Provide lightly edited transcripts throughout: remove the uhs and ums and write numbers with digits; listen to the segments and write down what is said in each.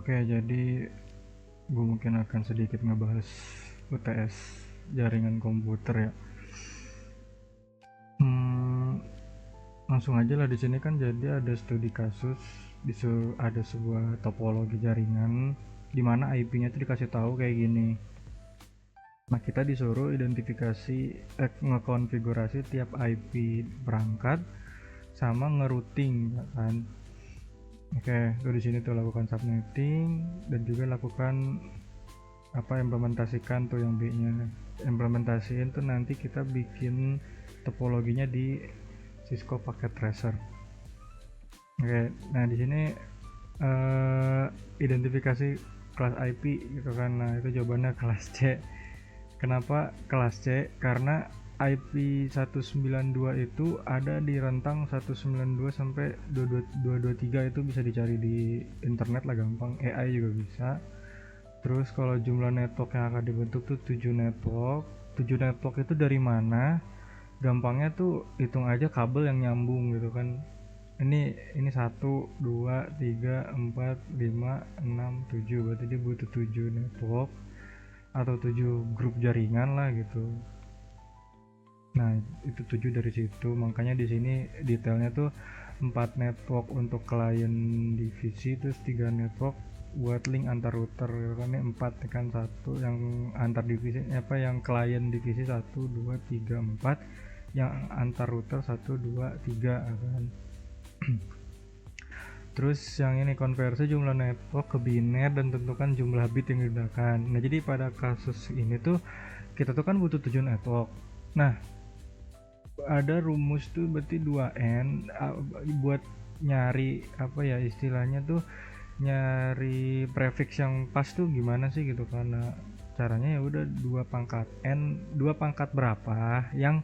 Oke, jadi gue mungkin akan sedikit ngebahas UTS jaringan komputer ya. Langsung aja lah, di sini kan jadi ada studi kasus, ada sebuah topologi jaringan di mana IP-nya itu dikasih tahu kayak gini. Nah, kita disuruh identifikasi ngekonfigurasi tiap IP perangkat sama ngerouting kan. Oke, tuh di sini tuh lakukan subnetting dan juga lakukan implementasikan tuh yang B-nya. Implementasiin tuh nanti kita bikin topologinya di Cisco Packet Tracer. Oke, nah di sini identifikasi kelas IP gitu kan. Nah, itu jawabannya kelas C. Kenapa kelas C? Karena IP 192 itu ada di rentang 192 sampai 223, itu bisa dicari di internet lah, gampang. AI juga bisa. Terus kalau jumlah network yang akan dibentuk tuh 7 network. 7 network itu dari mana? Gampangnya tuh hitung aja kabel yang nyambung gitu kan. Ini 1 2 3 4 5 6 7, berarti dia butuh 7 network atau 7 grup jaringan lah gitu. Nah, itu 7 dari situ. Makanya di sini detailnya tuh 4 network untuk klien divisi, terus 3 network buat link antar router gitu kan. Ini 4 kan, 1 yang antar divisi yang klien divisi 1 2 3 4, yang antar router 1 2 3 kan. Terus yang ini konversi jumlah network ke biner dan tentukan jumlah bit yang digunakan. Nah, jadi pada kasus ini tuh kita tuh kan butuh 7 network. Nah, ada rumus tuh berarti 2N buat nyari istilahnya tuh nyari prefix yang pas tuh gimana sih gitu. Karena caranya ya udah 2 pangkat N, 2 pangkat berapa yang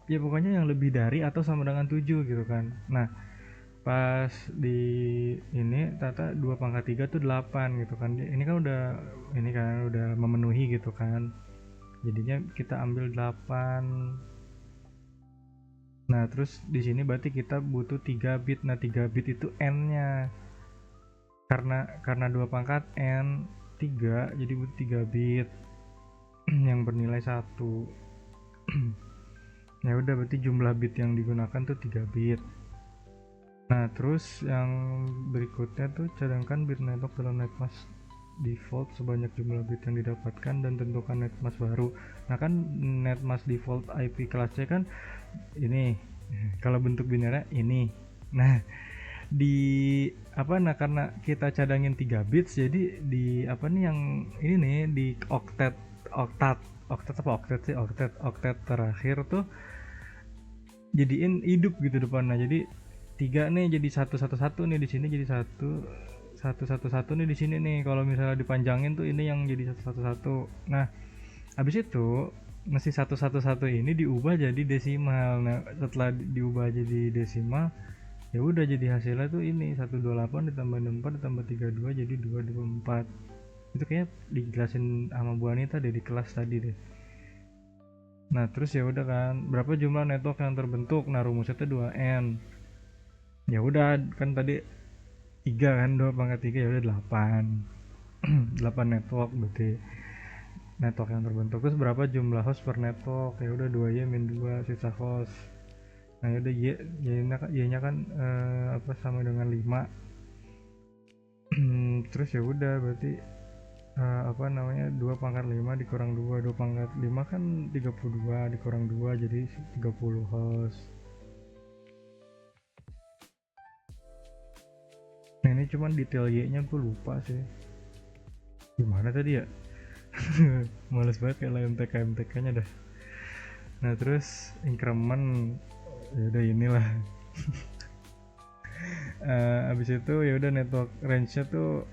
ya pokoknya yang lebih dari atau sama dengan 7 gitu kan. Nah, pas di ini tata 2 pangkat 3 tuh 8 gitu kan. Ini kan udah memenuhi gitu kan. Jadinya kita ambil 8. Nah, terus di sini berarti kita butuh 3 bit. Nah, 3 bit itu N-nya. Karena 2 pangkat N 3, jadi butuh 3 bit yang bernilai 1. Ya udah, berarti jumlah bit yang digunakan tuh 3 bit. Nah, terus yang berikutnya tuh cadangkan bit network dalam netmask default sebanyak jumlah bit yang didapatkan dan tentukan netmask baru. Nah, kan netmask default IP kelas C kan ini, kalau bentuk binernya ini. Nah, karena kita cadangin 3 bits, jadi di yang ini nih, di octet terakhir tuh jadiin hidup gitu depannya. Jadi 3 nih jadi 111 nih di sini, jadi 111 nih di sini nih. Kalau misalnya dipanjangin tuh ini yang jadi 111. Nah, habis itu mesti 111 ini diubah jadi desimal. Nah, setelah diubah jadi desimal, ya udah jadi hasilnya tuh ini 128 ditambah 64 ditambah 32 jadi 224. Itu kayak dijelasin sama Bu Anita deh di kelas tadi deh. Nah, terus ya udah kan, berapa jumlah network yang terbentuk? Nah, rumusnya tuh 2N. Ya udah kan tadi 3 kan, 2 pangkat 3 ya udah 8. 8 network berarti network yang terbentuk. Terus berapa jumlah host per network? Ya udah 2Y min 2 sisa host. Nah, ya udah Y-nya kan sama dengan 5. Terus ya udah berarti 2 pangkat 5 dikurang 2 pangkat 5 kan 32 dikurang 2 jadi 30 host. Nah, ini cuman detail Y-nya gue lupa sih gimana tadi ya. Males banget kayak MTK nya dah. Nah, terus increment ya udah inilah. Abis itu ya udah network range-nya tuh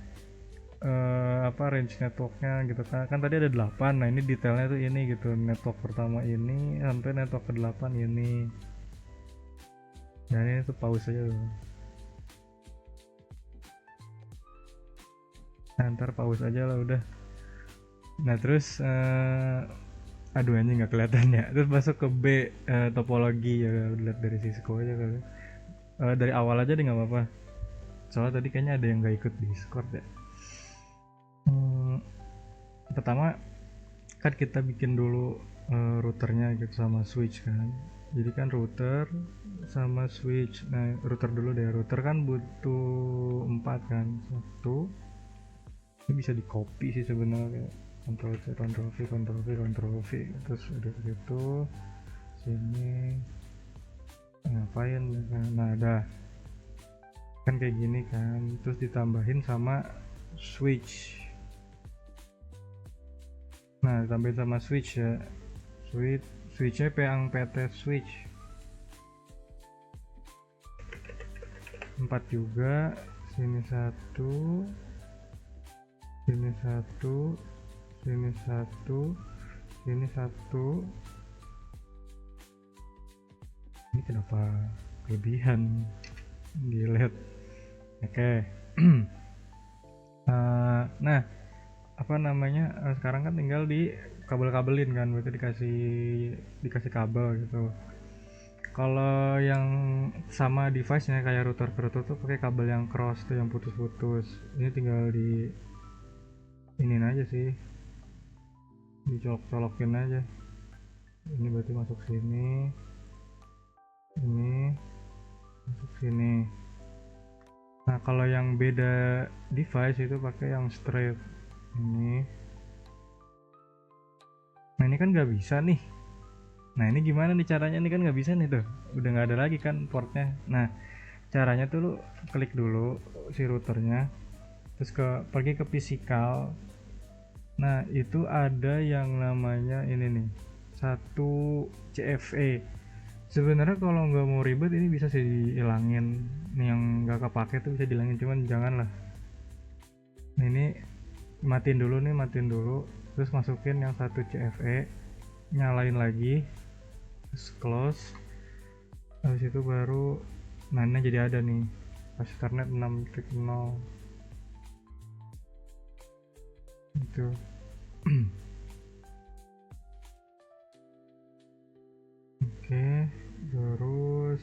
range networknya gitu kan tadi ada 8. Nah, ini detailnya tuh ini gitu, network pertama ini sampai network ke-8 ini. Nah, ini tuh pause aja tuh. Nah, ntar pause aja lah udah. Nah, terus aduh anjing nggak kelihatan ya. Terus masuk ke B, topologi ya, lihat dari Cisco aja kali. Dari awal aja deh nggak apa-apa. soalnya tadi kayaknya ada yang nggak ikut Discord ya. Pertama kan kita bikin dulu routernya gitu sama switch kan. Jadi kan router sama switch. Nah router dulu deh. Router kan butuh 4 kan. Satu ini bisa di copy sih sebenarnya, Ctrl C Ctrl V Ctrl V Ctrl V, terus udah gitu sini ngapain. Nah dah kan kayak gini kan, terus ditambahin sama switch. Nah ditambahin sama switch ya, switchnya peang PT switch 4 juga. Sini satu, sini satu, sini satu, sini satu. Ini kenapa kelebihan delete? Oke. Nah apa namanya, sekarang kan tinggal di kabel-kabelin kan, berarti dikasih kabel gitu. Kalau yang sama device nya kayak router ke router tuh pakai kabel yang cross tuh, yang putus-putus. Ini tinggal di ini aja sih, dicolok-colokin aja. Ini berarti masuk sini, ini masuk sini. Nah kalau yang beda device itu pakai yang straight ini. Nah ini kan nggak bisa nih. Nah ini gimana nih caranya? Ini kan nggak bisa nih tuh, udah nggak ada lagi kan portnya. Nah caranya tuh lu klik dulu si routernya, terus pergi ke physical. Nah itu ada yang namanya ini nih, satu CFE. Sebenarnya kalau nggak mau ribet ini bisa sih dihilangin, nih yang nggak kepake tuh bisa dihilangin, cuman jangan lah. Nah ini matiin dulu, terus masukin yang satu CFE, nyalain lagi, terus close. Habis itu baru mainnya jadi ada nih pas Ethernet 6.0 itu. Oke, terus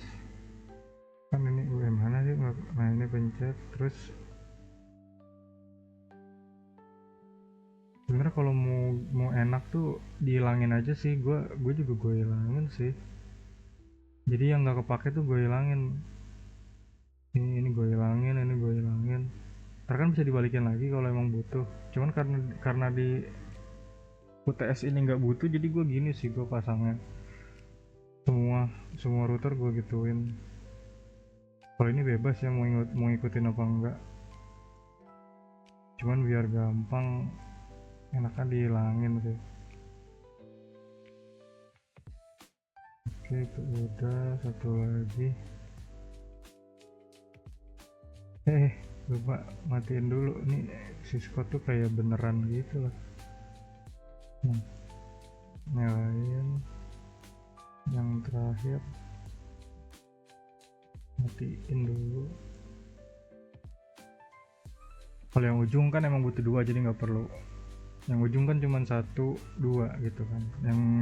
kan ini mana sih? Nah ini pencet, terus sebenarnya kalau mau enak tuh dihilangin aja sih. Gue juga gue hilangin sih, jadi yang nggak kepake tuh gue hilangin. Ini gue hilangin, ini gue hilangin. Ntar kan bisa dibalikin lagi kalau emang butuh, cuman karena di UTS ini nggak butuh, jadi gue gini sih, gue pasangnya semua router gue gituin. Kalau ini bebas ya mau ikutin apa enggak, cuman biar gampang enakan dihilangin sih. Oke itu udah. Satu lagi, lupa matiin dulu nih, Cisco tuh kayak beneran gitu lah. Nyalain yang terakhir, matiin dulu. Kalau yang ujung kan emang butuh 2, jadi nggak perlu. Yang ujung kan cuma 1, 2 gitu kan.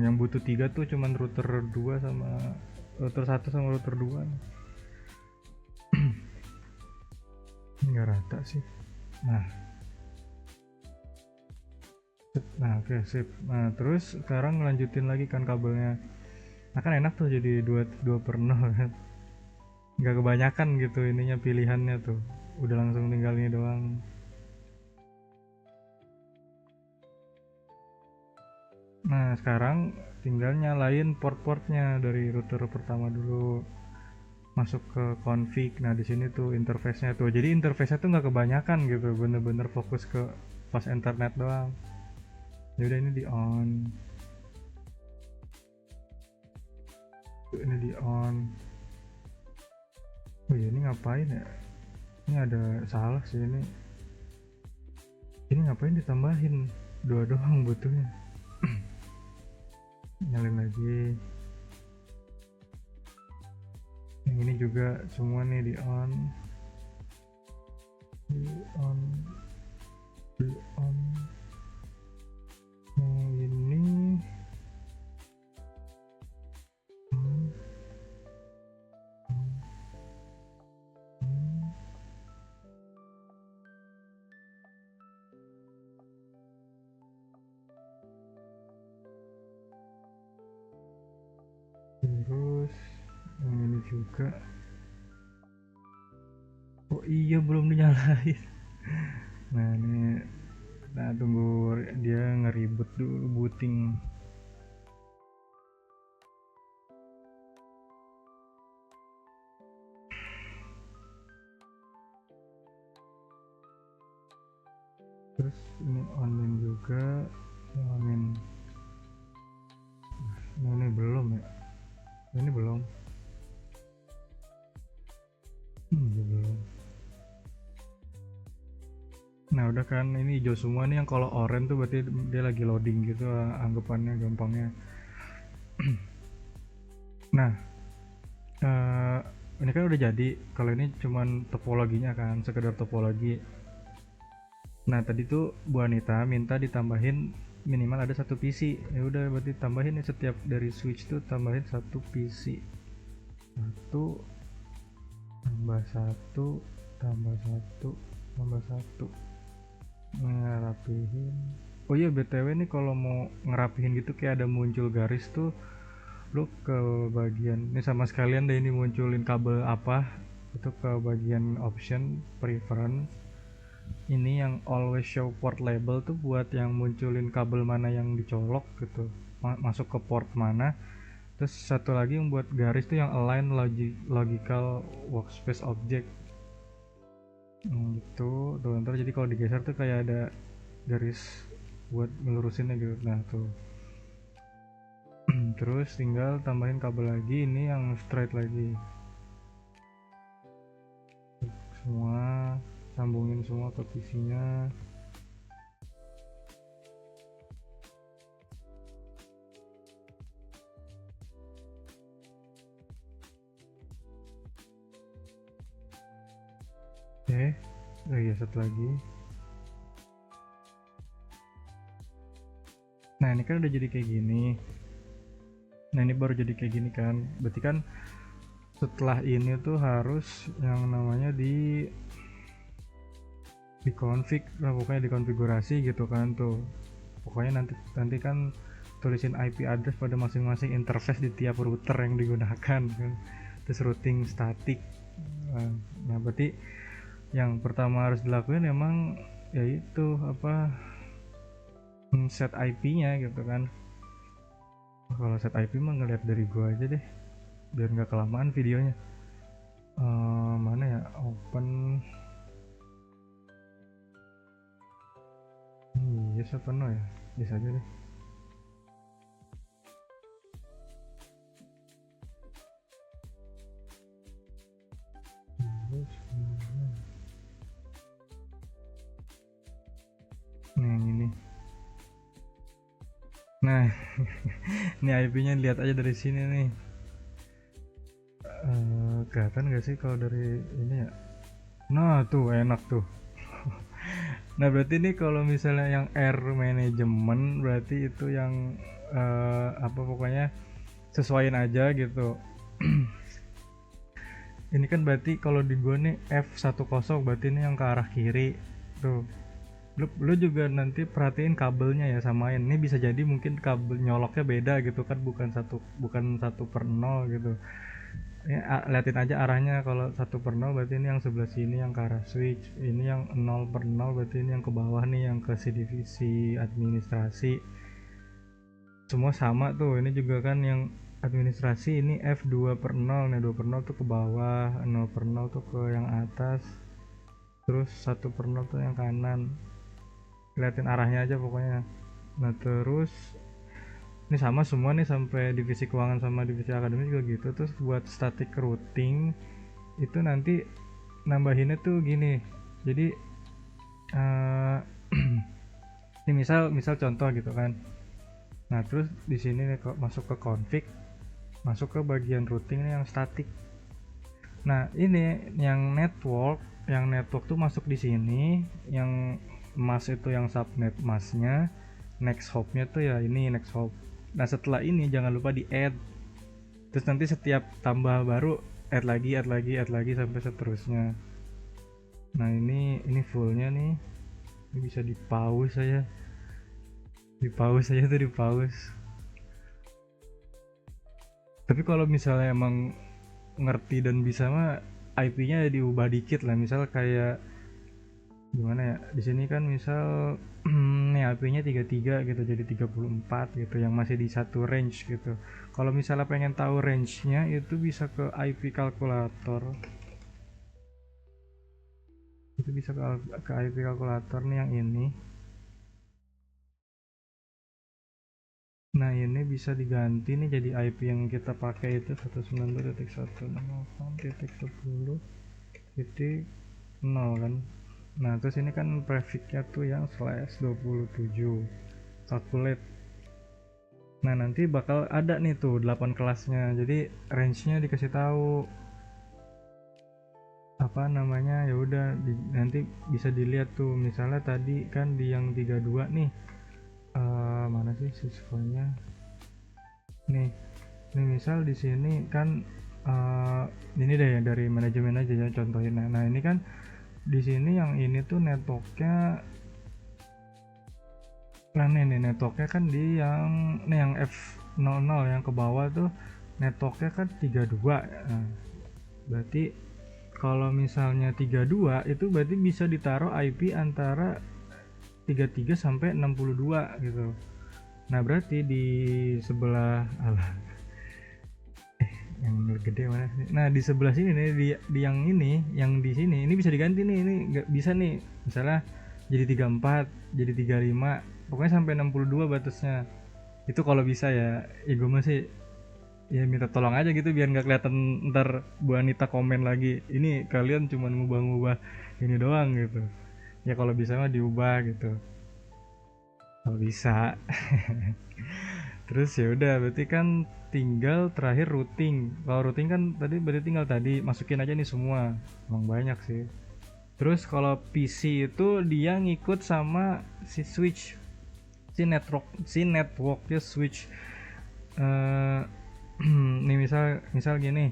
Yang butuh 3 tuh cuman router 2 sama router 1 sama router 2. Nggak rata sih. Nah oke, sip. Nah terus sekarang lanjutin lagi kan kabelnya. Nah kan enak tuh jadi 2/0 kan, nggak kebanyakan gitu ininya, pilihannya tuh udah langsung tinggal ini doang. Nah sekarang tinggal nyalain port-portnya dari router pertama dulu, masuk ke config. Nah di sini tuh interface-nya tuh, jadi interface-nya tuh nggak kebanyakan gitu, bener-bener fokus ke fast internet doang. Yaudah ini di on, ini di on. Oh iya, ini ngapain ya? Ini ada salah sih ini. Ini ngapain ditambahin 2 doang butuhnya? Nyalain lagi. Yang ini juga semua nih di on, di on, di on. Yang ini juga. Oh iya, belum dinyalain. Nah ini, nah tunggu dia ngeribut dulu booting. Terus ini online juga, online. Nah ini belum ya, ini belum. Ini belum. Nah udah kan, ini hijau semua nih, yang kalau orange tuh berarti dia lagi loading gitu anggapannya, gampangnya. Nah eh, ini kan udah jadi, kalau ini cuman topologinya kan, sekedar topologi. Nah tadi tuh Bu Anita minta ditambahin minimal ada satu PC. Ya udah, berarti tambahin ya, setiap dari switch tuh tambahin satu PC. Satu tambah satu tambah satu tambah satu. Ngerapihin. Oh iya, BTW nih kalau mau ngerapihin gitu kayak ada muncul garis tuh, lu ke bagian ini sama sekalian deh, ini munculin kabel apa, itu ke bagian option preference. Ini yang always show port label tuh buat yang munculin kabel mana yang dicolok gitu, masuk ke port mana. Terus satu lagi yang buat garis tuh yang align logical workspace object. Gitu tuh, ntar jadi kalau digeser tuh kayak ada garis buat ngelurusinnya gitu. Nah tuh. Terus tinggal tambahin kabel lagi, ini yang straight lagi, semua sambungin semua ke PC nya. Oh iya, satu lagi. Nah ini kan udah jadi kayak gini. Nah ini baru jadi kayak gini kan, berarti kan setelah ini tuh harus yang namanya di config lah, pokoknya dikonfigurasi gitu kan tuh. Pokoknya nanti kan tulisin IP address pada masing-masing interface di tiap router yang digunakan kan. Terus routing static. Nah berarti yang pertama harus dilakuin emang yaitu apa, set IP-nya gitu kan. Kalau set IP mah ngeliat dari gua aja deh biar nggak kelamaan videonya. Mana ya, open. Yes apa no ya, yes aja deh. Nah yang ini, nah ini IP nya lihat aja dari sini nih. Kelihatan gak sih kalau dari ini ya? Nah tuh enak tuh. Nah berarti ini kalau misalnya yang R manajemen, berarti itu yang apa pokoknya sesuaiin aja gitu. Ini kan berarti kalau di gua nih F10, berarti ini yang ke arah kiri tuh. Lu juga nanti perhatiin kabelnya ya, samain. Ini bisa jadi mungkin kabel nyoloknya beda gitu kan, bukan 1/0 gitu. Ya, liatin aja arahnya. Kalau 1/0 berarti ini yang sebelah sini yang ke arah switch, ini yang 0/0 berarti ini yang ke bawah nih, yang ke si divisi administrasi. Semua sama tuh. Ini juga kan yang administrasi ini F2/0. Nah 2/0 tuh ke bawah, 0/0 tuh ke yang atas, terus 1/0 tuh yang kanan. Liatin arahnya aja pokoknya. Nah terus ini sama semua nih sampai divisi keuangan sama divisi akademis juga gitu. Terus buat static routing itu nanti nambahinnya tuh gini. Jadi ini misal contoh gitu kan. Nah terus di sini nih kok masuk ke config, masuk ke bagian routing nih yang static. Nah ini yang network tuh masuk di sini, yang mask itu yang subnet masknya, next hop-nya tuh ya ini next hop. Nah setelah ini jangan lupa di add, terus nanti setiap tambah baru add lagi sampai seterusnya. Nah ini fullnya nih, ini bisa di pause aja tuh, di pause. Tapi kalau misalnya emang ngerti dan bisa mah IP-nya diubah dikit lah, misal kayak gimana ya, di sini kan misal nih IP-nya 33 gitu jadi 34 gitu yang masih di satu range gitu. Kalau misalnya pengen tahu range-nya itu bisa ke IP kalkulator. Itu bisa ke IP kalkulator nih yang ini. Nah, ini bisa diganti nih jadi IP yang kita pakai itu 192.168.10.0 kan. Nah, terus ini kan prefixnya tuh yang /27 calculate. Nah, nanti bakal ada nih tuh 8 kelasnya. Jadi range-nya dikasih tahu apa namanya, ya udah nanti bisa dilihat tuh. Misalnya tadi kan di yang 32 nih, mana sih siswanya nih. Misal di sini kan ini deh ya, dari manajemen aja ya contohin. Nah, ini kan di sini yang ini tuh networknya, nah nih networknya kan di yang nih yang F00 yang ke bawah tuh networknya kan 32. Nah, berarti kalau misalnya 32 itu berarti bisa ditaruh IP antara 33 sampai 62 gitu. Nah, berarti di sebelah yang gede mana sih? Nah, di sebelah sini nih, di yang ini, yang di sini ini bisa diganti nih, ini nggak bisa nih, misalnya jadi 34 jadi 35, pokoknya sampai 62 batasnya. Itu kalau bisa ya, gue masih ya minta tolong aja gitu biar nggak kelihatan ntar Bu Anita komen lagi ini kalian cuma ngubah-ngubah ini doang gitu. Ya kalau bisa mah diubah gitu kalau bisa. Terus ya udah, berarti kan tinggal terakhir routing. Kalau routing kan tadi berarti tinggal tadi masukin aja nih semua. Emang banyak sih. Terus kalau PC itu dia ngikut sama si switch, si networknya switch. Eh nih misal gini,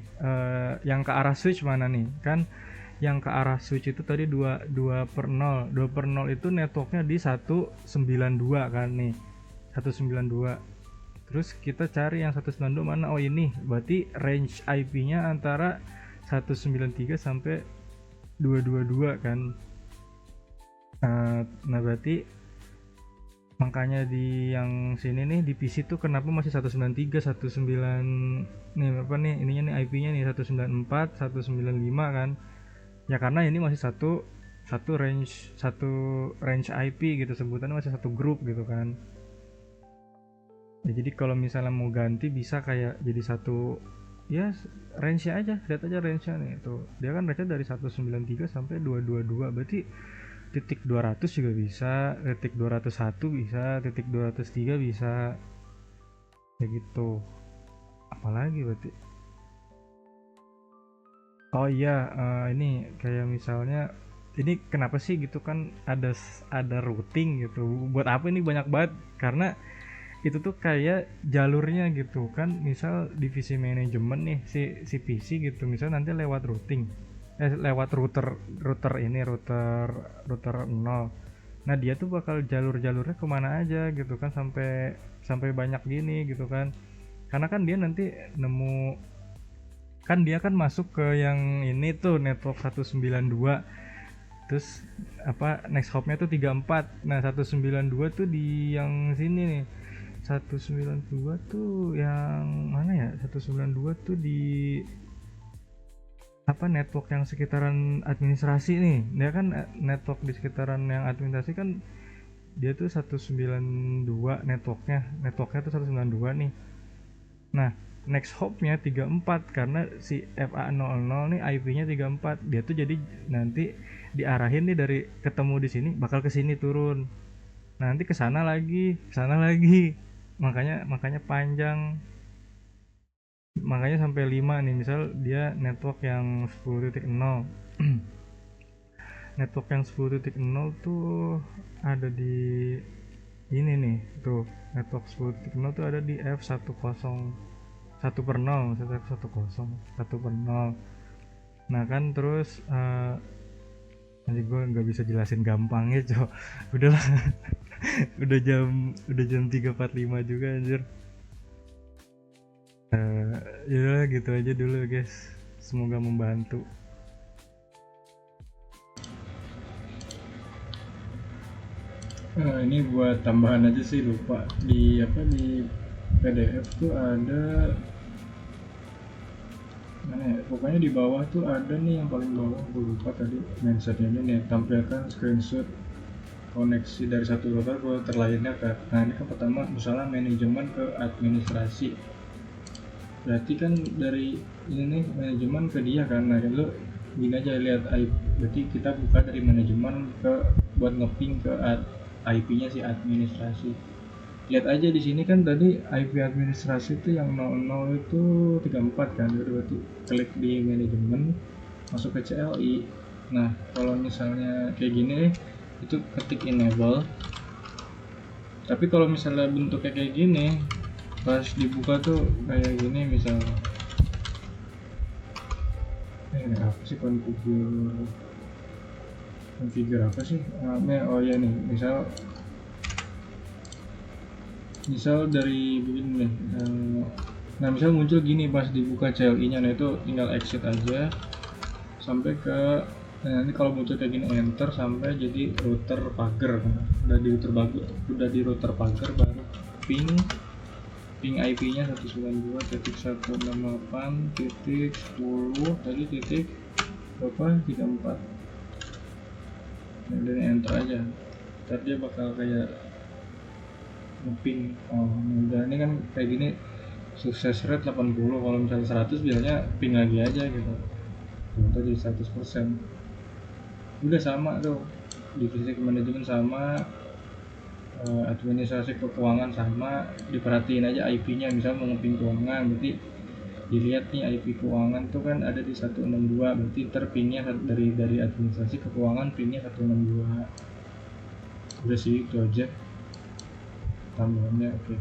yang ke arah switch mana nih? Kan yang ke arah switch itu tadi 2/0. 2/0 itu networknya di 192 kan nih. 192. Terus kita cari yang 192 mana? Oh, ini. Berarti range IP-nya antara 193 sampai 222 kan. Nah, berarti makanya di yang sini nih di PC tuh kenapa masih 193, 19 nih apa nih ininya nih IP-nya nih 194, 195 kan. Ya karena ini masih satu range IP gitu, sebutannya masih satu grup gitu kan. Ya, jadi kalau misalnya mau ganti bisa kayak jadi satu, ya range-nya aja, lihat aja range-nya nih tuh. Dia kan range-nya dari 193 sampai 222, berarti titik 200 juga bisa, titik 201 bisa, titik 203 bisa, kayak gitu. Apalagi berarti, oh iya, ini kayak misalnya ini kenapa sih gitu kan ada routing gitu, buat apa ini banyak banget, karena itu tuh kayak jalurnya gitu kan. Misal divisi manajemen nih si PC gitu, misal nanti lewat routing, lewat router ini, router 0. Nah, dia tuh bakal jalurnya kemana aja gitu kan, sampai banyak gini gitu kan. Karena kan dia nanti nemu, kan dia kan masuk ke yang ini tuh network 192, terus apa next hopnya tuh 34. Nah, 192 tuh di yang sini nih. 192 tuh yang mana ya? 192 tuh di apa, network yang sekitaran administrasi nih. Dia kan network di sekitaran yang administrasi kan, dia tuh 192 networknya tuh 192 nih. Nah, next hopnya 34 karena si FA00 nih IP-nya 34. Dia tuh jadi nanti diarahin nih dari ketemu di sini bakal ke sini turun. Nah, nanti ke sana lagi, makanya panjang. Makanya sampai 5 nih, misal dia network yang 10.0. Network yang 10.0 tuh ada di ini nih tuh, network 10.0 tuh ada di F10 1/0, maksudnya F10 1/0. Nah kan terus nanti gue nggak bisa jelasin gampangnya cow. Udahlah. udah jam 3.45 juga anjir. Ya gitu aja dulu guys. Semoga membantu. Ini buat tambahan aja sih, lupa di PDF tuh ada mana ya, pokoknya di bawah tuh ada nih, yang paling bawah gue lupa tadi mentionnya nih, tampilkan screenshot koneksi dari satu router ke router lainnya kan. Nah ini kan pertama misalnya manajemen ke administrasi, berarti kan dari ini nih manajemen ke dia kan. Nah lu gini aja, lihat IP, berarti kita buka dari manajemen ke buat ngeping ke IP-nya si administrasi. Lihat aja di sini kan tadi IP administrasi itu yang 00 itu 34 kan, berarti klik di manajemen, masuk ke CLI. Nah kalau misalnya kayak gini itu ketik enable, tapi kalau misalnya bentuknya kayak gini pas dibuka tuh kayak gini, misalnya apa sih, konfigur apa sih oh ya nih, misal dari begini nih, nah misal muncul gini pas dibuka CLI nya, nah itu tinggal exit aja sampai ke, nah ini kalau muncul kayak gini enter sampai jadi router pagar. Udah di router pagar baru ping IP nya 192.168.10 tadi titik berapa 34. Nah dan enter aja, ntar dia bakal kayak ngeping. Udah ini kan kayak gini sukses rate 80, kalau misalnya 100 biasanya ping lagi aja gitu, contoh jadi 100%. Udah sama tuh, divisi manajemen sama, administrasi keuangan sama, diperhatiin aja IP-nya. Misal mau ngeping keuangan, berarti dilihat nih IP keuangan tuh kan ada di 162, berarti terpingnya dari administrasi ke keuangan pingnya 162. Udah sih itu aja tambahannya. Oke.